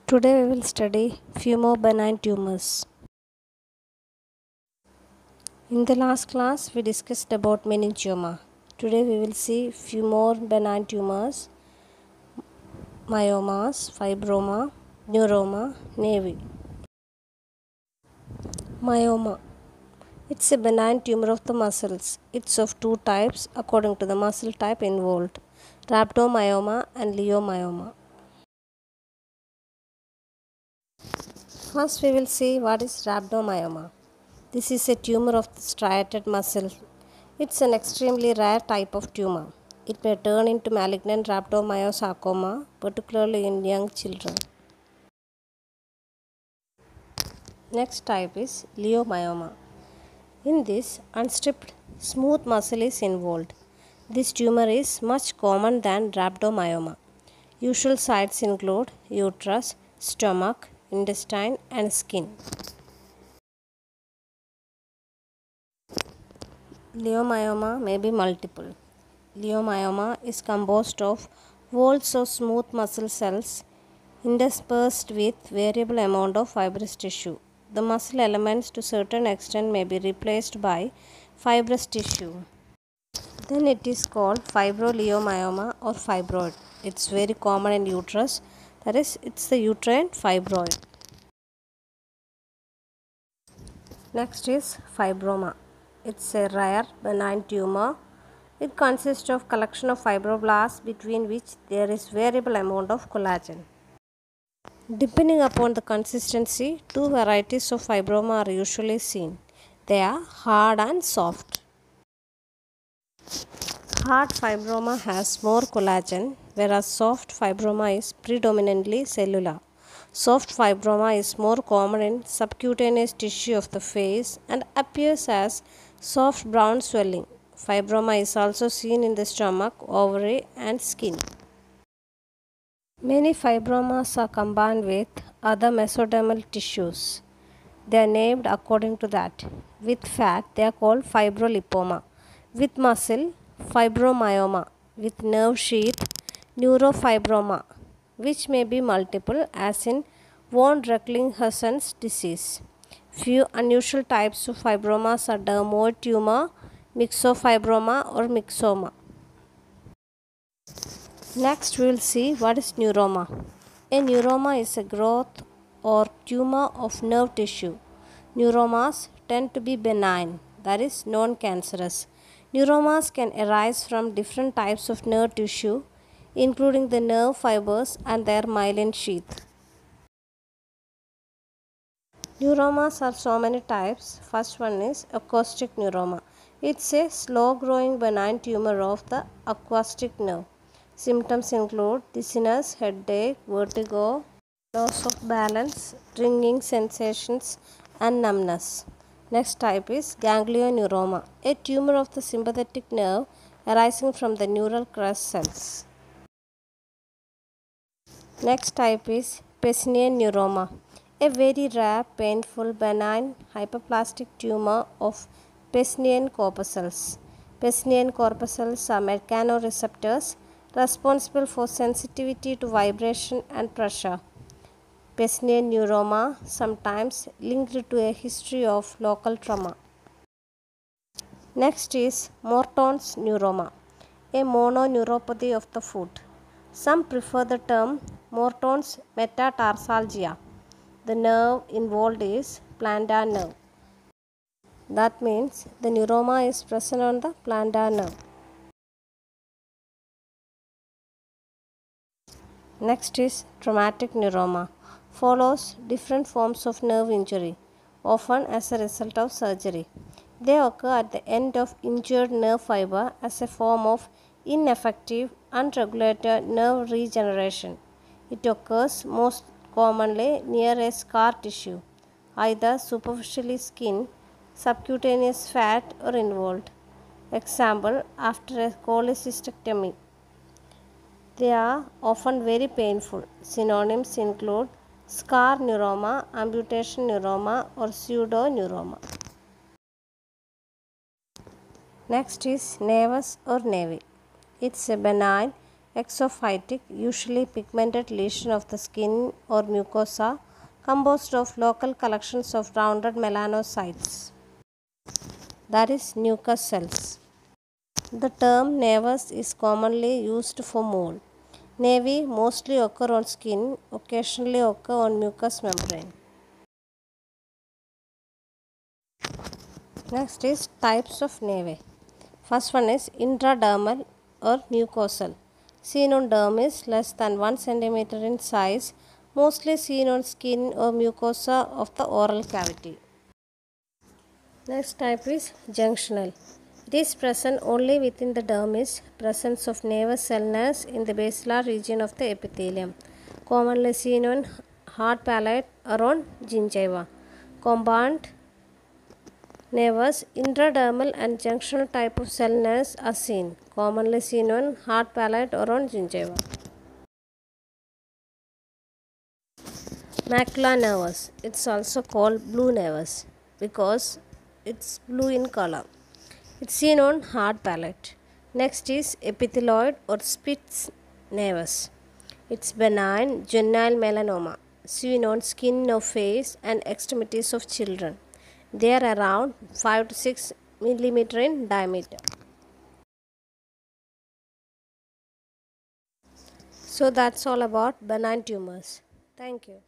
Today we will study few more benign tumors. In the last class we discussed about meningioma. Today we will see few more benign tumors: myomas, fibroma, neuroma, nevi. Myoma. It's a benign tumor of the muscles. It's of two types according to the muscle type involved: rhabdomyoma and leiomyoma. First we will see what is rhabdomyoma. This is a tumor of the striated muscle. It's an extremely rare type of tumor. It may turn into malignant rhabdomyosarcoma, particularly in young children. Next type is leiomyoma. In this, unstripped smooth muscle is involved. This tumor is much common than rhabdomyoma. Usual sites include uterus, stomach, intestine, and skin. Leiomyoma may be multiple. Leiomyoma is composed of whorls of smooth muscle cells interspersed with variable amount of fibrous tissue. The muscle elements to certain extent may be replaced by fibrous tissue. Then it is called fibroleiomyoma or fibroid. It's very common in uterus. That is, it's the uterine fibroid. Next is fibroma. It's a rare benign tumor. It consists of collection of fibroblasts between which there is variable amount of collagen. Depending upon the consistency, two varieties of fibroma are usually seen. They are hard and soft. Hard fibroma has more collagen, whereas soft fibroma is predominantly cellular. Soft fibroma is more common in subcutaneous tissue of the face and appears as soft brown swelling. Fibroma is also seen in the stomach, ovary, and skin. Many fibromas are combined with other mesodermal tissues. They are named according to that. With fat, they are called fibrolipoma. With muscle, fibromyoma. With nerve sheath, neurofibroma, which may be multiple, as in von Recklinghausen's disease. Few unusual types of fibromas are dermoid tumor, myxofibroma, or myxoma. Next, we will see what is neuroma. A neuroma is a growth or tumor of nerve tissue. Neuromas tend to be benign, that is, non cancerous. Neuromas can arise from different types of nerve tissue, including the nerve fibers and their myelin sheath. Neuromas are so many types. First one is acoustic neuroma. It's a slow growing benign tumor of the acoustic nerve. Symptoms include dizziness, headache, vertigo, loss of balance, ringing sensations, and numbness. Next type is ganglioneuroma, a tumor of the sympathetic nerve arising from the neural crest cells. Next type is Pacinian neuroma, a very rare, painful, benign, hyperplastic tumor of Pacinian corpuscles. Pacinian corpuscles are mechanoreceptors responsible for sensitivity to vibration and pressure. Pacinian neuroma sometimes linked to a history of local trauma. Next is Morton's neuroma, a mononeuropathy of the foot. Some prefer the term Morton's metatarsalgia. The nerve involved is plantar nerve. That means the neuroma is present on the plantar nerve. Next is traumatic neuroma. Follows different forms of nerve injury, often as a result of surgery. They occur at the end of injured nerve fiber as a form of ineffective, unregulated nerve regeneration. It occurs most commonly near a scar tissue, either superficially skin, subcutaneous fat, or involved. Example, after a cholecystectomy. They are often very painful. Synonyms include scar neuroma, amputation neuroma, or pseudoneuroma. Next is nevus or nevi. It's a benign, exophytic, usually pigmented lesion of the skin or mucosa composed of local collections of rounded melanocytes, that is, Nucus cells. The term nevus is commonly used for mole. Nevi mostly occur on skin, occasionally occur on mucous membrane. Next is types of nevi. First one is intradermal or mucosal. Seen on dermis less than 1 cm in size, mostly seen on skin or mucosa of the oral cavity. Next type is junctional. It is present only within the dermis, presence of nevus ulnar in the basilar region of the epithelium, commonly seen on hard palate around gingiva. Compound nevus, intradermal and junctional type of ulnars are seen, commonly seen on hard palate around gingiva. Macula nevus, it's also called blue nevus because it's blue in color. It's seen on hard palate. Next is epithelioid or Spitz nevus. It's benign juvenile melanoma seen on skin of face and extremities of children. They are around 5 to 6 millimeter in diameter. So that's all about benign tumors. Thank you.